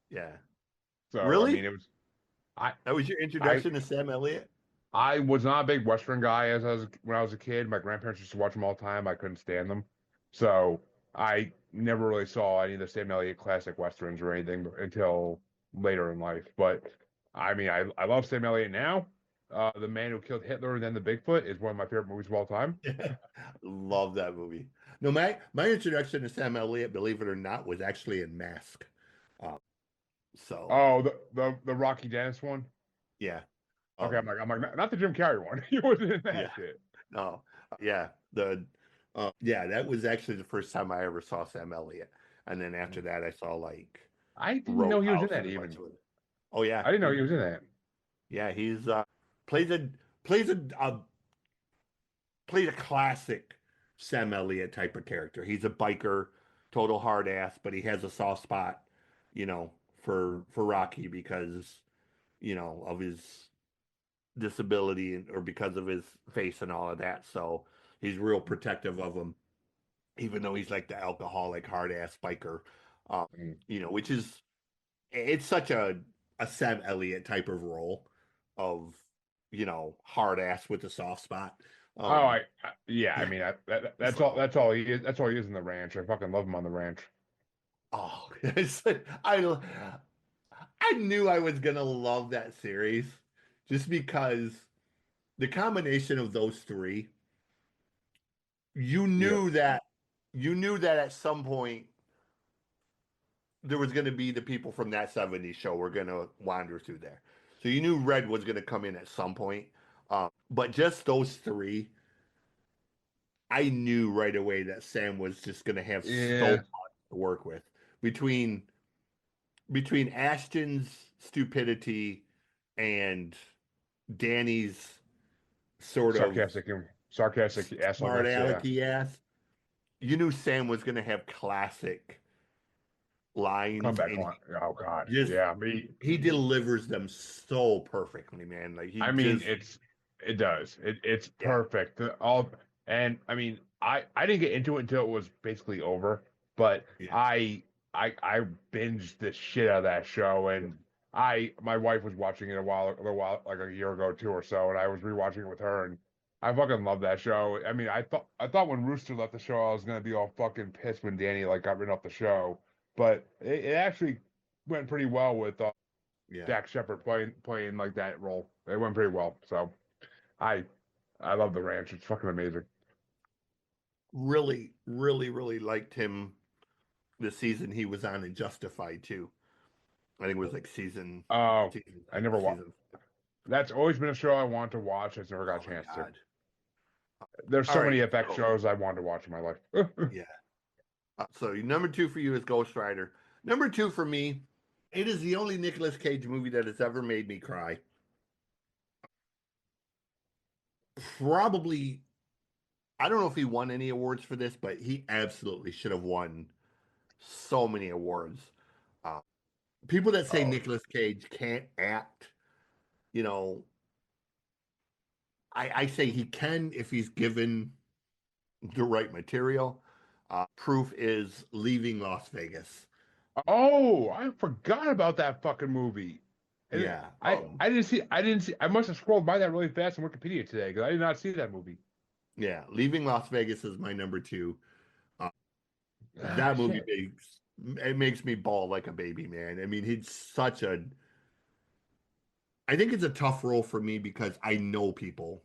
[SPEAKER 2] yeah.
[SPEAKER 4] So I mean,
[SPEAKER 2] Really?
[SPEAKER 4] it was I
[SPEAKER 2] That was your
[SPEAKER 4] I
[SPEAKER 2] introduction to Sam Elliott?
[SPEAKER 4] I was not a big Western guy when I was a kid. My grandparents used to watch them all the time. I couldn't stand them, so I never really saw any of the Sam Elliott classic westerns or anything until later in life. But I mean, I love Sam Elliott now. The Man Who Killed Hitler and Then the Bigfoot is one of my favorite movies of all time.
[SPEAKER 2] Love that movie. No, my introduction to Sam Elliott, believe it or not, was actually in Mask. Um, so
[SPEAKER 4] Oh, the Rocky Dennis one.
[SPEAKER 2] yeah,
[SPEAKER 4] Okay,
[SPEAKER 2] um,
[SPEAKER 4] I'm like not the Jim Carrey one. He wasn't in that
[SPEAKER 2] yeah,
[SPEAKER 4] shit.
[SPEAKER 2] no, yeah, that was actually the first time I ever saw Sam Elliott, and then after that, I saw like
[SPEAKER 4] I didn't know he was in
[SPEAKER 2] Roadhouse
[SPEAKER 4] that
[SPEAKER 2] and a bunch
[SPEAKER 4] even.
[SPEAKER 2] of it. Oh yeah,
[SPEAKER 4] I didn't know he was in that.
[SPEAKER 2] yeah, he's plays a plays a, a plays a classic Sam Elliott type of character. He's a biker, total hard ass, but he has a soft spot, you know, for Rocky because, of his disability or because of his face and all of that. So he's real protective of him, even though he's like the alcoholic hard ass biker.
[SPEAKER 4] Mm.
[SPEAKER 2] Which is it's such a Sam Elliott type of role of, hard ass with a soft spot.
[SPEAKER 4] Oh,
[SPEAKER 2] Um,
[SPEAKER 4] yeah. I
[SPEAKER 2] yeah.
[SPEAKER 4] mean, that's all.
[SPEAKER 2] So
[SPEAKER 4] That's all he is. That's all he is in the ranch. I fucking love him on the ranch.
[SPEAKER 2] Oh, I I knew I was gonna love that series just because the combination of those three, you
[SPEAKER 4] Yeah.
[SPEAKER 2] knew that at some point there was gonna be the people from that 70s show were gonna wander through there. So you knew Red was gonna come in at some point. But just those three, I knew right away that Sam was just gonna have so
[SPEAKER 4] Yeah.
[SPEAKER 2] much to work with between Ashton's stupidity and Danny's sort of
[SPEAKER 4] Sarcastic
[SPEAKER 2] smart
[SPEAKER 4] assholeness. Yeah.
[SPEAKER 2] alecky ass, you knew Sam was going to have classic lines,
[SPEAKER 4] Comeback
[SPEAKER 2] and
[SPEAKER 4] on. Oh God.
[SPEAKER 2] just
[SPEAKER 4] Yeah. Me.
[SPEAKER 2] he delivers them so perfectly, man. Like he
[SPEAKER 4] I mean,
[SPEAKER 2] just,
[SPEAKER 4] it does. It's
[SPEAKER 2] yeah,
[SPEAKER 4] perfect. All and I mean, I didn't get into it until it was basically over, but
[SPEAKER 2] yeah,
[SPEAKER 4] I binged the shit out of that show, and my wife was watching it a while like a year ago too or so, and I was rewatching it with her, and I fucking love that show. I mean, I thought when Rooster left the show, I was gonna be all fucking pissed when Danny like got rid of the show, but it actually went pretty well with
[SPEAKER 2] yeah.
[SPEAKER 4] Jack Shepard playing like that role. It went pretty well. So I I love the ranch. It's fucking amazing.
[SPEAKER 2] Really, really, really liked him the season he was on in Justified too. I think it was like
[SPEAKER 4] Oh,
[SPEAKER 2] season
[SPEAKER 4] I
[SPEAKER 2] 6
[SPEAKER 4] never
[SPEAKER 2] or
[SPEAKER 4] watched.
[SPEAKER 2] season.
[SPEAKER 4] That's always been a show I want to watch. I just never got
[SPEAKER 2] Oh
[SPEAKER 4] a
[SPEAKER 2] my
[SPEAKER 4] chance to.
[SPEAKER 2] god!
[SPEAKER 4] There's
[SPEAKER 2] All
[SPEAKER 4] so
[SPEAKER 2] right,
[SPEAKER 4] many FX
[SPEAKER 2] so
[SPEAKER 4] shows I wanted to watch in my life.
[SPEAKER 2] yeah. So number two for you is Ghost Rider. Number two for me, it is the only Nicolas Cage movie that has ever made me cry. Probably, I don't know if he won any awards for this, but he absolutely should have won so many awards. Uh, People that say
[SPEAKER 4] Oh,
[SPEAKER 2] Nicolas Cage can't act, you know, I say he can if he's given the right material. Proof is Leaving Las Vegas.
[SPEAKER 4] oh, I forgot about that fucking movie. And
[SPEAKER 2] Yeah.
[SPEAKER 4] I didn't see. I must have scrolled by that really fast on Wikipedia today because I did not see that movie.
[SPEAKER 2] Yeah. Leaving Las Vegas is my number two. Uh,
[SPEAKER 4] Ah,
[SPEAKER 2] that movie
[SPEAKER 4] shit.
[SPEAKER 2] makes me bawl like a baby, man. I mean, he's such a. I think it's a tough role for me because I know people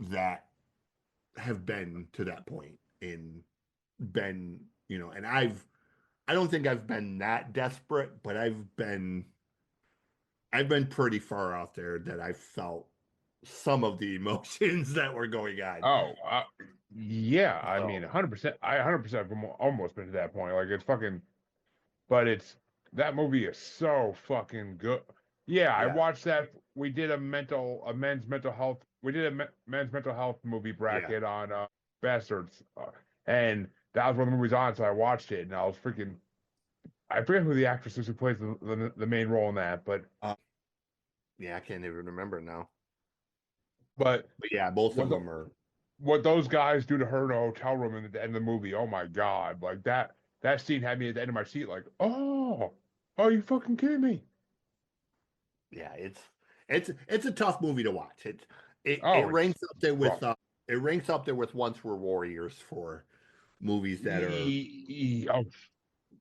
[SPEAKER 2] that have been to that point and been, and I don't think I've been that desperate, but I've been pretty far out there that I felt some of the emotions that were going on.
[SPEAKER 4] Oh, yeah. I mean,
[SPEAKER 2] So
[SPEAKER 4] 100%. I 100% have almost been to that point. Like it's fucking. But that movie is so fucking good. Yeah, I
[SPEAKER 2] yeah,
[SPEAKER 4] watched that. We did a men's mental health. We did a men's mental health movie
[SPEAKER 2] yeah.
[SPEAKER 4] bracket on Bastards, and that was one of the movies on. So I watched it, and I was freaking. I forget who the actress is who plays the main role in that,
[SPEAKER 2] Uh, yeah, I can't even remember now.
[SPEAKER 4] but
[SPEAKER 2] But yeah, both
[SPEAKER 4] what
[SPEAKER 2] of
[SPEAKER 4] the,
[SPEAKER 2] them are.
[SPEAKER 4] what those guys do to her in a hotel room in the end of the movie. Oh my god, like that scene had me at the end of my seat, like, oh, are you fucking kidding me?
[SPEAKER 2] Yeah, it's a tough movie to watch. It
[SPEAKER 4] Oh,
[SPEAKER 2] ranks up there with
[SPEAKER 4] rough.
[SPEAKER 2] Once Were Warriors for movies that are
[SPEAKER 4] Oh,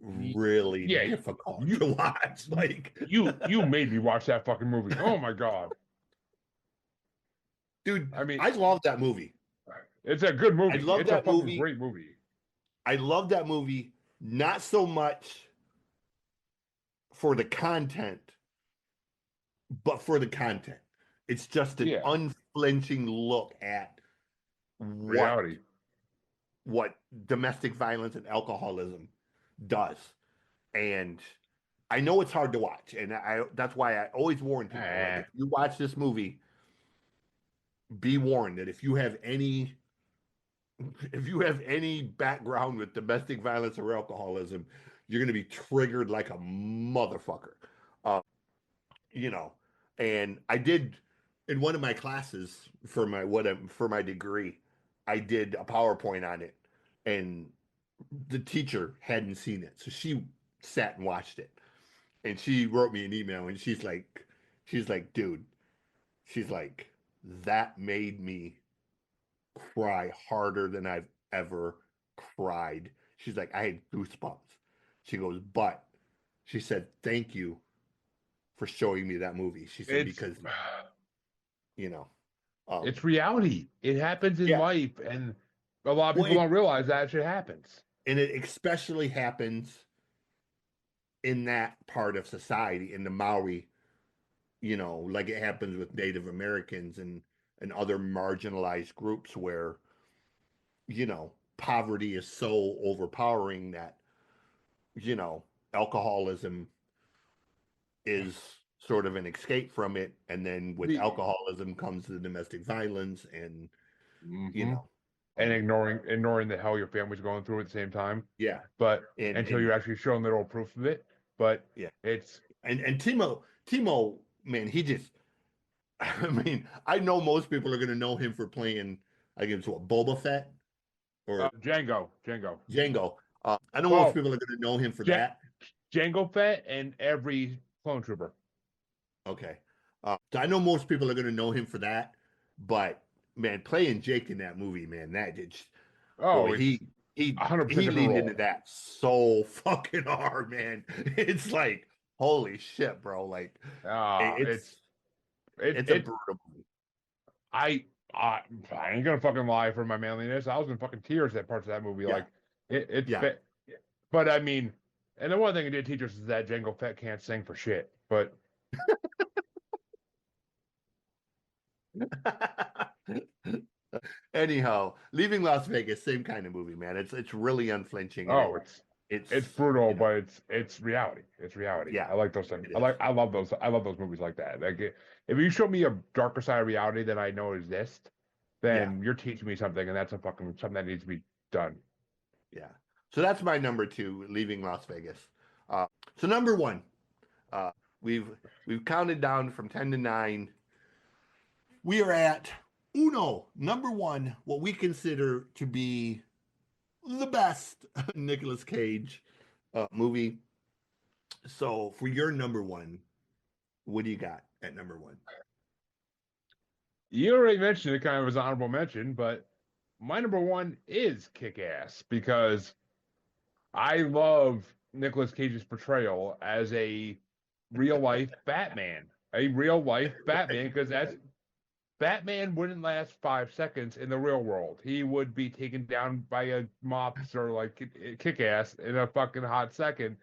[SPEAKER 2] really
[SPEAKER 4] yeah.
[SPEAKER 2] difficult
[SPEAKER 4] You
[SPEAKER 2] to watch. Like
[SPEAKER 4] you made me watch that fucking movie. Oh my god.
[SPEAKER 2] Dude,
[SPEAKER 4] I mean,
[SPEAKER 2] I love that movie.
[SPEAKER 4] it's a good movie.
[SPEAKER 2] I love
[SPEAKER 4] It's a
[SPEAKER 2] that
[SPEAKER 4] fucking
[SPEAKER 2] movie.
[SPEAKER 4] great movie.
[SPEAKER 2] I love that movie, not so much for the content, but for the content. It's just an
[SPEAKER 4] Yeah,
[SPEAKER 2] unflinching look at what
[SPEAKER 4] reality.
[SPEAKER 2] what domestic violence and alcoholism does. And I know it's hard to watch, and I that's why I always warn people, like,
[SPEAKER 4] Eh.
[SPEAKER 2] if you watch this movie, be warned that if you have any background with domestic violence or alcoholism, you're going to be triggered like a motherfucker. Uh, you know, and I did in one of my classes for my degree, I did a PowerPoint on it, and the teacher hadn't seen it, so she sat and watched it, and she wrote me an email, and she's like, dude, she's like, that made me cry harder than I've ever cried. She's like, I had goosebumps. She goes, but she said, thank you for showing me that movie. She said,
[SPEAKER 4] It's
[SPEAKER 2] because, you know, um,
[SPEAKER 4] it's reality. It happens in
[SPEAKER 2] yeah.
[SPEAKER 4] life, and a lot of
[SPEAKER 2] Well,
[SPEAKER 4] people don't realize that shit happens.
[SPEAKER 2] and it especially happens in that part of society, in the Maori, like it happens with Native Americans and other marginalized groups where, poverty is so overpowering that, you know, alcoholism is sort of an escape from it. And then with
[SPEAKER 4] The
[SPEAKER 2] alcoholism comes the domestic violence and, you
[SPEAKER 4] hmm
[SPEAKER 2] know,
[SPEAKER 4] and
[SPEAKER 2] um,
[SPEAKER 4] ignoring the hell your family's going through at the same time,
[SPEAKER 2] yeah.
[SPEAKER 4] but until
[SPEAKER 2] And
[SPEAKER 4] you're actually shown little proof of it. But
[SPEAKER 2] yeah.
[SPEAKER 4] it's
[SPEAKER 2] And Timo, man, he just, I mean, I know most people are going to know him for playing, I guess, what, Boba Fett or
[SPEAKER 4] Django.
[SPEAKER 2] Django. I know most
[SPEAKER 4] Well,
[SPEAKER 2] people are going to know him for
[SPEAKER 4] J-
[SPEAKER 2] that.
[SPEAKER 4] Django Fett and every clone trooper.
[SPEAKER 2] Okay. So I know most people are going to know him for that, but man, playing Jake in that movie, man, that just,
[SPEAKER 4] Oh,
[SPEAKER 2] boy,
[SPEAKER 4] it's
[SPEAKER 2] he
[SPEAKER 4] 100%
[SPEAKER 2] he
[SPEAKER 4] different
[SPEAKER 2] leaned into
[SPEAKER 4] role.
[SPEAKER 2] that so fucking hard, man. It's like, holy shit, bro. Like,
[SPEAKER 4] Uh,
[SPEAKER 2] it's
[SPEAKER 4] it's it
[SPEAKER 2] it's a
[SPEAKER 4] it
[SPEAKER 2] brutal movie.
[SPEAKER 4] I I I ain't gonna fucking lie for my manliness. I was in fucking tears at parts of that movie.
[SPEAKER 2] Yeah,
[SPEAKER 4] Like it
[SPEAKER 2] yeah.
[SPEAKER 4] fit, but I mean, and the one thing it did teach us is that Django Fett can't sing for shit. But
[SPEAKER 2] Anyhow, leaving Las Vegas, same kind of movie, man. It's really unflinching, and
[SPEAKER 4] oh,
[SPEAKER 2] it's
[SPEAKER 4] it's brutal,
[SPEAKER 2] you know,
[SPEAKER 4] but it's reality. It's reality.
[SPEAKER 2] yeah,
[SPEAKER 4] I like those things.
[SPEAKER 2] it is.
[SPEAKER 4] I love those movies like that. Like if you show me a darker side of reality that I know exists,
[SPEAKER 2] Yeah,
[SPEAKER 4] then you're teaching me something, and that's a fucking something that needs to be done.
[SPEAKER 2] yeah. So that's my number two, leaving Las Vegas. Uh, so number one, uh, we've we've counted down from 10 to 9. We are at uno, number one, what we consider to be the best Nicolas Cage movie. So for your number one, what do you got at number one?
[SPEAKER 4] You already mentioned it kind of as an honorable mention, but my number one is Kick Ass because I love Nicolas Cage's portrayal as a real life Batman. A real life Batman, because that's Batman wouldn't last 5 seconds in the real world. He would be taken down by a mobster like Kick Ass in a fucking hot second.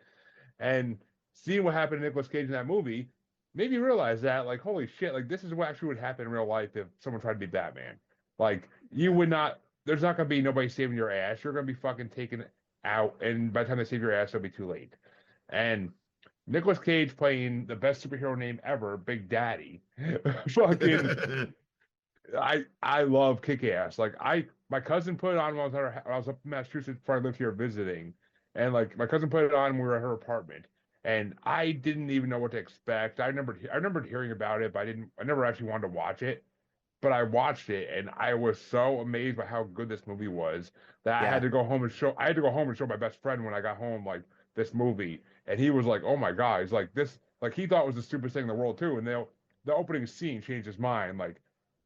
[SPEAKER 4] And seeing what happened to Nicolas Cage in that movie made me realize that, like, holy shit, like this is what actually would happen in real life if someone tried to be Batman. Like, you
[SPEAKER 2] Yeah,
[SPEAKER 4] would not. There's not gonna be nobody saving your ass. You're gonna be fucking taken out, and by the time they save your ass, it'll be too late. And Nicolas Cage playing the best superhero name ever, Big Daddy, fucking I love Kick Ass. Like my cousin put it on when I was up in Massachusetts before I lived here visiting, and like my cousin put it on when we were at her apartment, and I didn't even know what to expect. I remembered hearing about it, but I never actually wanted to watch it. But I watched it, and I was so amazed by how good this movie was that
[SPEAKER 2] yeah,
[SPEAKER 4] I had to go home and show my best friend when I got home like this movie, and he was like, "Oh my god!" He's like this, like he thought it was the stupidest thing in the world too. And the opening scene changed his mind, like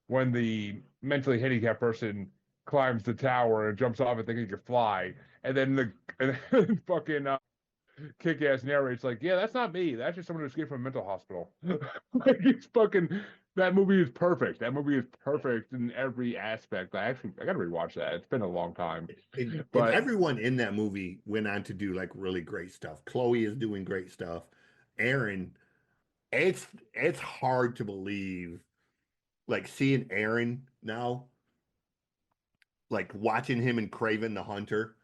[SPEAKER 4] when the mentally handicapped person climbs the tower and jumps off and thinking he could fly, and then fucking kick-ass narrates like, yeah, that's not me. That's just someone who escaped from a mental hospital. Like he's fucking That movie is perfect. That movie is perfect in every aspect. I got to rewatch that. It's been a long time,
[SPEAKER 2] And
[SPEAKER 4] but
[SPEAKER 2] everyone in that movie went on to do like really great stuff. Chloe is doing great stuff. Aaron, it's hard to believe, like seeing Aaron now, like watching him in Craven the Hunter,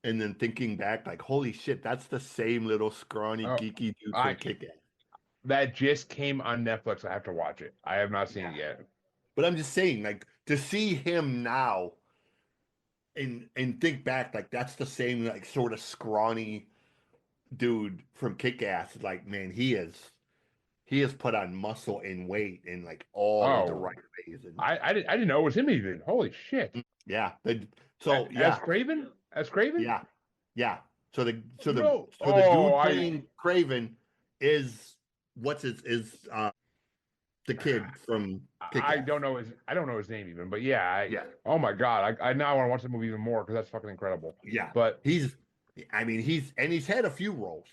[SPEAKER 2] and then thinking back, like, holy shit, that's the same little scrawny,
[SPEAKER 4] oh,
[SPEAKER 2] geeky dude
[SPEAKER 4] I
[SPEAKER 2] from Kick-Ass.
[SPEAKER 4] that just came on Netflix. I have to watch it. I have not seen
[SPEAKER 2] Yeah.
[SPEAKER 4] it yet.
[SPEAKER 2] But I'm just saying, like, to see him now and think back, like that's the same like sort of scrawny dude from Kick-Ass. Like, man, he has put on muscle and weight in like all of the
[SPEAKER 4] Oh,
[SPEAKER 2] right ways. And
[SPEAKER 4] I didn't know it was him even. Holy shit!
[SPEAKER 2] yeah, so
[SPEAKER 4] As
[SPEAKER 2] yeah,
[SPEAKER 4] Craven? As Craven?
[SPEAKER 2] yeah, yeah. So
[SPEAKER 4] No.
[SPEAKER 2] the
[SPEAKER 4] Oh,
[SPEAKER 2] dude playing Craven is what's his is the kid from
[SPEAKER 4] I
[SPEAKER 2] Kick-Ass.
[SPEAKER 4] don't know his name even, but yeah,
[SPEAKER 2] Yeah,
[SPEAKER 4] oh my God, I now want to watch the movie even more because that's fucking incredible.
[SPEAKER 2] yeah.
[SPEAKER 4] But
[SPEAKER 2] I mean, he's had a few roles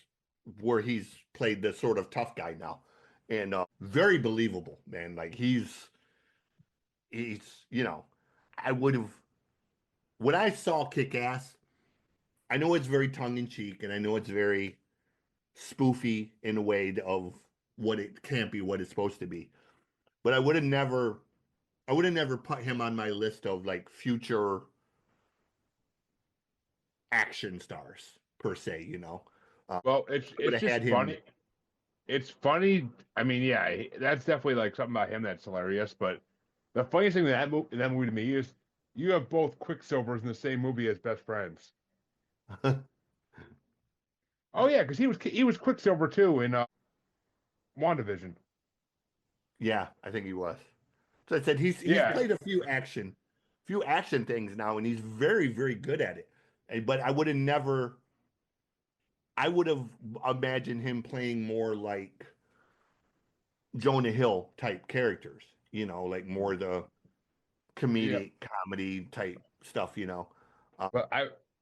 [SPEAKER 2] where he's played the sort of tough guy now, and very believable, man. Like he's I would have when I saw Kick Ass. I know it's very tongue in cheek, and I know it's very spoofy in a way of what it can't be, what it's supposed to be. But I would have never put him on my list of like future action stars per se.
[SPEAKER 4] well,
[SPEAKER 2] I would
[SPEAKER 4] it's
[SPEAKER 2] have
[SPEAKER 4] just
[SPEAKER 2] had him.
[SPEAKER 4] funny. It's funny. I mean, yeah, that's definitely like something about him that's hilarious. But the funniest thing in that movie to me is you have both Quicksilvers in the same movie as best friends. Oh yeah, because he was Quicksilver too in WandaVision.
[SPEAKER 2] Yeah, I think he was. So I said he's
[SPEAKER 4] Yeah,
[SPEAKER 2] played a few action things now, and he's very very good at it. But I would have imagined him playing more like Jonah Hill type characters. Like more the
[SPEAKER 4] yeah.
[SPEAKER 2] comedic comedy type stuff.
[SPEAKER 4] But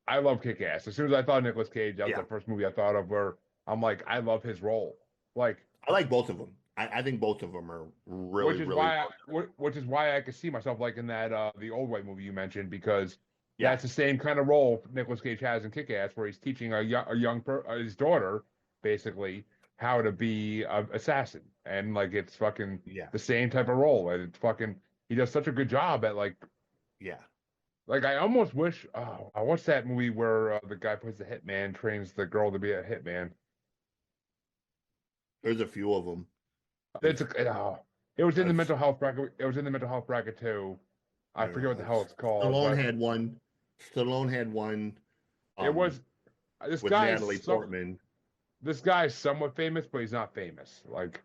[SPEAKER 4] I love Kick-Ass. As soon as I thought Nicolas Cage, that was
[SPEAKER 2] Yeah,
[SPEAKER 4] the first movie I thought of where I'm like, I love his role. Like,
[SPEAKER 2] I like both of them. I think both of them are really really well done.
[SPEAKER 4] which is why I could see myself like in that the old white movie you mentioned because
[SPEAKER 2] Yeah,
[SPEAKER 4] that's the same kind of role Nicolas Cage has in Kick-Ass where he's teaching his daughter basically how to be an assassin and like it's fucking
[SPEAKER 2] yeah,
[SPEAKER 4] the same type of role and it's fucking he does such a good job at
[SPEAKER 2] yeah.
[SPEAKER 4] like I almost wish I watched that movie where the guy plays the hitman trains the girl to be a hitman.
[SPEAKER 2] There's a few of them.
[SPEAKER 4] It's it was in the
[SPEAKER 2] I've,
[SPEAKER 4] mental health bracket. It was in the mental health bracket too. I forget what the hell it's called,
[SPEAKER 2] Stallone
[SPEAKER 4] but
[SPEAKER 2] had one. Stallone had one.
[SPEAKER 4] it
[SPEAKER 2] Um,
[SPEAKER 4] was this
[SPEAKER 2] with
[SPEAKER 4] guy
[SPEAKER 2] Natalie
[SPEAKER 4] is some
[SPEAKER 2] Portman.
[SPEAKER 4] this guy is somewhat famous, but he's not famous. Like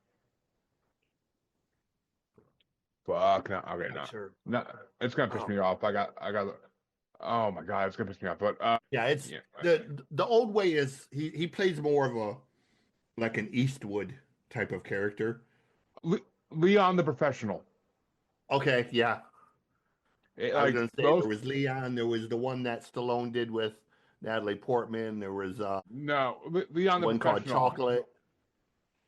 [SPEAKER 4] fuck, no, okay,
[SPEAKER 2] Not sure.
[SPEAKER 4] no, it's gonna piss
[SPEAKER 2] Oh,
[SPEAKER 4] me off. I got. Oh my god, it's gonna piss me off. But
[SPEAKER 2] yeah, it's
[SPEAKER 4] yeah,
[SPEAKER 2] the old way is he plays more of a like an Eastwood type of character.
[SPEAKER 4] Leon the Professional.
[SPEAKER 2] Okay, yeah. I was
[SPEAKER 4] Like
[SPEAKER 2] gonna say there
[SPEAKER 4] most
[SPEAKER 2] was Leon. There was the one that Stallone did with Natalie Portman. There was
[SPEAKER 4] no Leon the
[SPEAKER 2] one called
[SPEAKER 4] Professional.
[SPEAKER 2] Chocolate.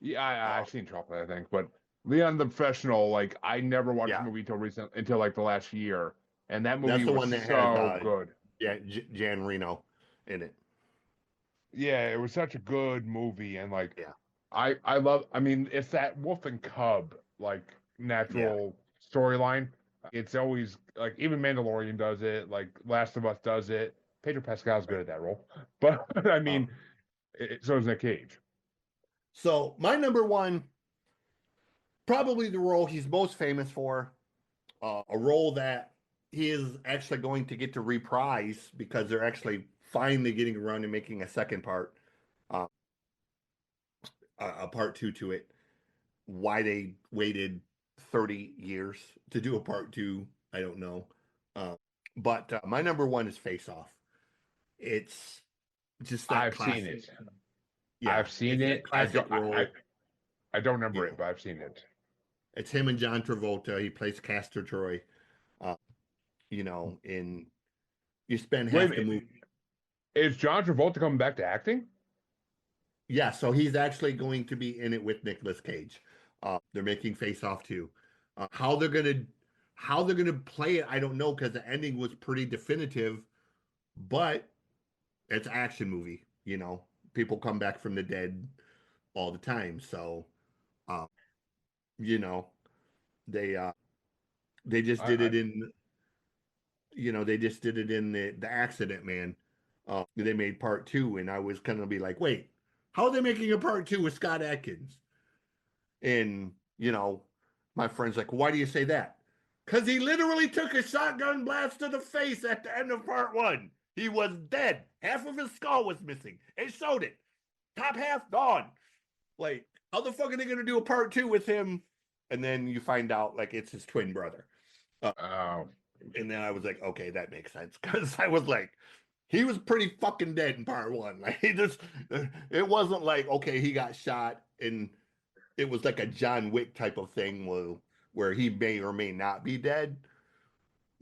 [SPEAKER 4] Yeah,
[SPEAKER 2] Uh,
[SPEAKER 4] I've seen Chocolate, I think, but Leon the Professional, like I never watched the
[SPEAKER 2] yeah,
[SPEAKER 4] movie until like the last year, and that
[SPEAKER 2] that's
[SPEAKER 4] movie
[SPEAKER 2] the
[SPEAKER 4] was
[SPEAKER 2] one that has
[SPEAKER 4] so good.
[SPEAKER 2] Jan Reno in it.
[SPEAKER 4] Yeah, it was such a good movie, and like
[SPEAKER 2] Yeah,
[SPEAKER 4] I love. I mean, it's that wolf and cub like
[SPEAKER 2] yeah.
[SPEAKER 4] natural storyline. It's always like even Mandalorian does it, like Last of Us does it. Pedro Pascal's good
[SPEAKER 2] Right.
[SPEAKER 4] at that role, but I
[SPEAKER 2] Uh,
[SPEAKER 4] mean, so is Nick Cage.
[SPEAKER 2] so my number one, probably the role he's most famous for, a role that he is actually going to get to reprise because they're actually finally getting around to making a second part, uh, a part two to it. Why they waited 30 years to do a part two, I don't know. Uh, but my number one is Face Off. It's just that
[SPEAKER 4] I've seen
[SPEAKER 2] classic.
[SPEAKER 4] it.
[SPEAKER 2] Yeah,
[SPEAKER 4] I've seen
[SPEAKER 2] it's that
[SPEAKER 4] it.
[SPEAKER 2] classic role.
[SPEAKER 4] I don't remember
[SPEAKER 2] You
[SPEAKER 4] it,
[SPEAKER 2] know,
[SPEAKER 4] but I've seen it.
[SPEAKER 2] it's him and John Travolta. He plays Castor Troy. Uh, in you spend
[SPEAKER 4] Wait a
[SPEAKER 2] half the
[SPEAKER 4] minute.
[SPEAKER 2] movie.
[SPEAKER 4] Is John Travolta coming back to acting?
[SPEAKER 2] Yeah, so he's actually going to be in it with Nicolas Cage. They're making Face Off too. How they're gonna play it, I don't know, because the ending was pretty definitive. But it's an action movie, People come back from the dead all the time, so uh, you know they just did
[SPEAKER 4] I
[SPEAKER 2] it in they just did it in the Accident Man. They made part two, and I was kind of be like, wait, how are they making a part two with Scott Adkins? And my friend's like, why do you say that? Because he literally took a shotgun blast to the face at the end of part one. He was dead. Half of his skull was missing. It showed it. Top half gone. Like, how the fuck are they gonna do a part two with him? And then you find out like it's his twin brother.
[SPEAKER 4] oh,
[SPEAKER 2] And then I was like, okay, that makes sense. Because I was like, he was pretty fucking dead in part one. Like, it wasn't like, okay, he got shot and it was like a John Wick type of thing where he may or may not be dead.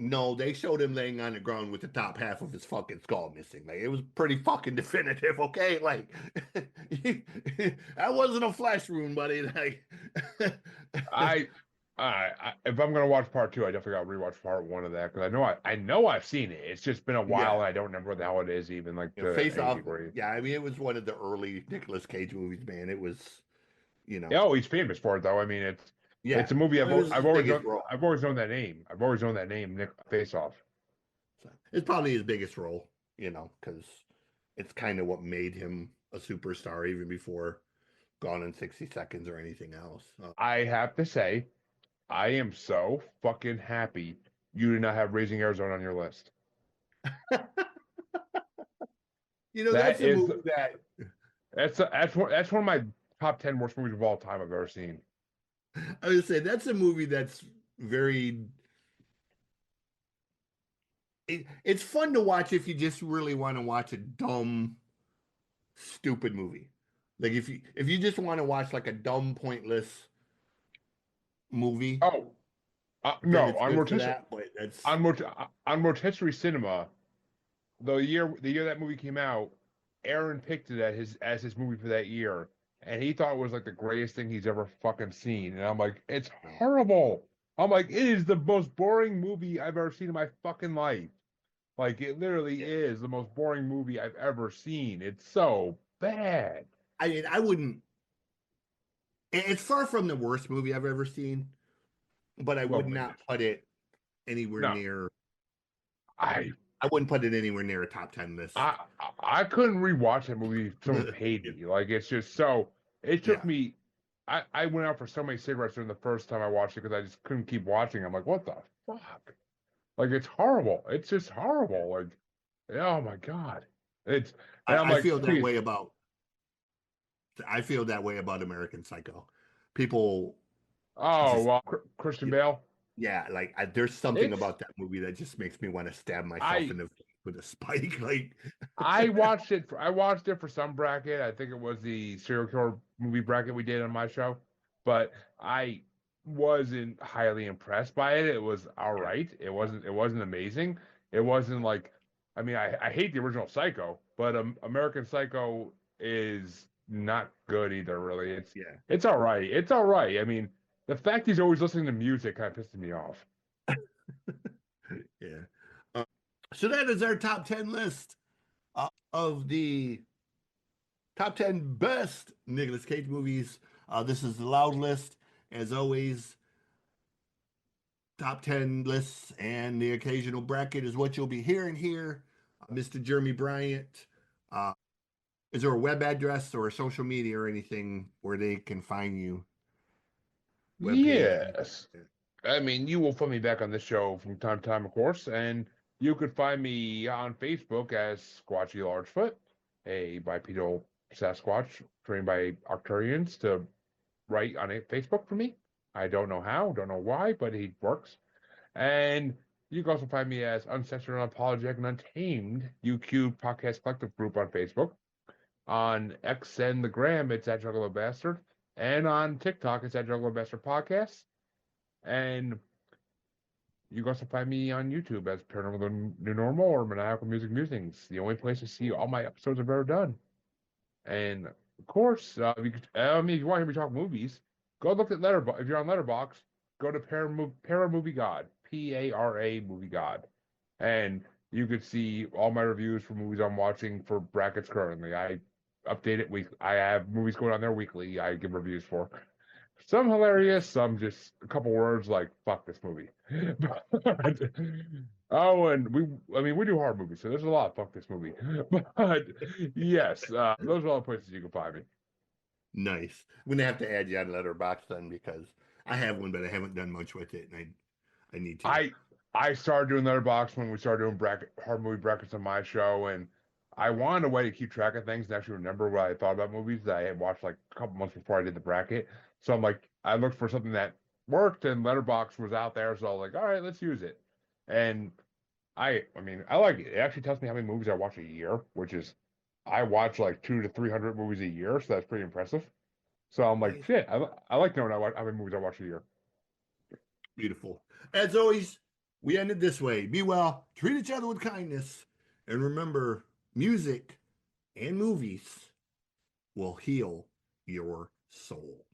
[SPEAKER 2] No, they showed him laying on the ground with the top half of his fucking skull missing. Like, it was pretty fucking definitive, okay? Like, that wasn't a flesh wound, buddy. Like,
[SPEAKER 4] I, if I'm gonna watch part two, I definitely got to rewatch part one of that because I know I've seen it. It's just been a while,
[SPEAKER 2] yeah.
[SPEAKER 4] and I don't remember what the hell it is even. Like
[SPEAKER 2] Face Off.
[SPEAKER 4] degree.
[SPEAKER 2] Yeah, I mean, it was one of the early Nicolas Cage movies, man. It was,
[SPEAKER 4] Oh, he's famous for it though. I mean, it's a movie
[SPEAKER 2] it was his biggest role.
[SPEAKER 4] I've always known that name. I've always known that name, Nick Face Off.
[SPEAKER 2] So it's probably his biggest role, because it's kind of what made him a superstar even before Gone in 60 Seconds or anything else.
[SPEAKER 4] I have to say, I am so fucking happy you did not have Raising Arizona on your list.
[SPEAKER 2] That's a movie
[SPEAKER 4] that's one of my top 10 worst movies of all time I've ever seen.
[SPEAKER 2] I would say that's a movie that's very. It's fun to watch if you just really want to watch a dumb, stupid movie. Like if you just want to watch like a dumb, pointless movie.
[SPEAKER 4] Oh, no, on Rotisserie Cinema, the year that movie came out, Aaron picked it as his movie for that year, and he thought it was like the greatest thing he's ever fucking seen. And I'm like, it's horrible. I'm like, it is the most boring movie I've ever seen in my fucking life. Like, it literally is the most boring movie I've ever seen. It's so bad.
[SPEAKER 2] I mean, I wouldn't. It's far from the worst movie I've ever seen, but I would not put it anywhere near. I wouldn't put it anywhere near a top 10 list.
[SPEAKER 4] I couldn't rewatch that movie if someone paid me. Like, it's just so. It took me. I went out for so many cigarettes during the first time I watched it because I just couldn't keep watching. I'm like, what the fuck? Like, it's horrible. It's just horrible. Like, oh my god.
[SPEAKER 2] I feel that way about. I feel that way about American Psycho. People.
[SPEAKER 4] Christian Bale.
[SPEAKER 2] Yeah, like there's something about that movie that just makes me want to stab myself in the face with a spike. Like,
[SPEAKER 4] I watched it for some bracket. I think it was the serial killer movie bracket we did on my show, but I wasn't highly impressed by it. It was all right. It wasn't amazing. It wasn't like, I mean, I hate the original Psycho, but American Psycho is not good either. Really, it's all right. It's all right. I mean, the fact he's always listening to music kind of pisses me off.
[SPEAKER 2] Yeah. So that is our top 10 list of the top 10 best Nicolas Cage movies. This is the Loud list. As always, top 10 lists and the occasional bracket is what you'll be hearing here. Mr. Jeremy Bryant, is there a web address or a social media or anything where they can find you?
[SPEAKER 4] Yes. I mean, you will find me back on this show from time to time, of course, and you could find me on Facebook as Squatchy Largefoot, a bipedal Sasquatch trained by Arcturians to write on Facebook for me. I don't know how, don't know why, but he works. And you can also find me as Uncensored, Unapologetic, and Untamed UQ Podcast Collective Group on Facebook. On X and the Gram, it's at Juggalo Bastard. And on TikTok, it's at Juggalo Bastard Podcast. And you can also find me on YouTube as Paranormal New Normal or Maniacal Music Musings, the only place to see all my episodes I've ever done. And of course, if you want to hear me talk movies, go look at Letterboxd. If you're on Letterboxd, go to Para Movie God, Para Movie God, and you could see all my reviews for movies I'm watching for brackets currently. I update it weekly. I have movies going on there weekly. I give reviews for. Some hilarious, some just a couple words like "fuck this movie." But, oh, and I mean, we do horror movies, so there's a lot of "fuck this movie." But yes, those are all the places you can find me.
[SPEAKER 2] Nice. I'm gonna have to add you on Letterboxd then because I have one, but I haven't done much with it, and I need to.
[SPEAKER 4] I started doing Letterboxd when we started doing horror movie brackets on my show, and I wanted a way to keep track of things and actually remember what I thought about movies that I had watched like a couple months before I did the bracket. So I'm like, I looked for something that worked, and Letterboxd was out there, so I was like, all right, let's use it. And I mean, I like it. It actually tells me how many movies I watch a year, which is I watch like 200 to 300 movies a year, so that's pretty impressive. So I'm like,
[SPEAKER 2] Nice.
[SPEAKER 4] shit, I like knowing how many movies I watch a year.
[SPEAKER 2] Beautiful. As always, we end it this way. Be well, treat each other with kindness, and remember, music and movies will heal your soul.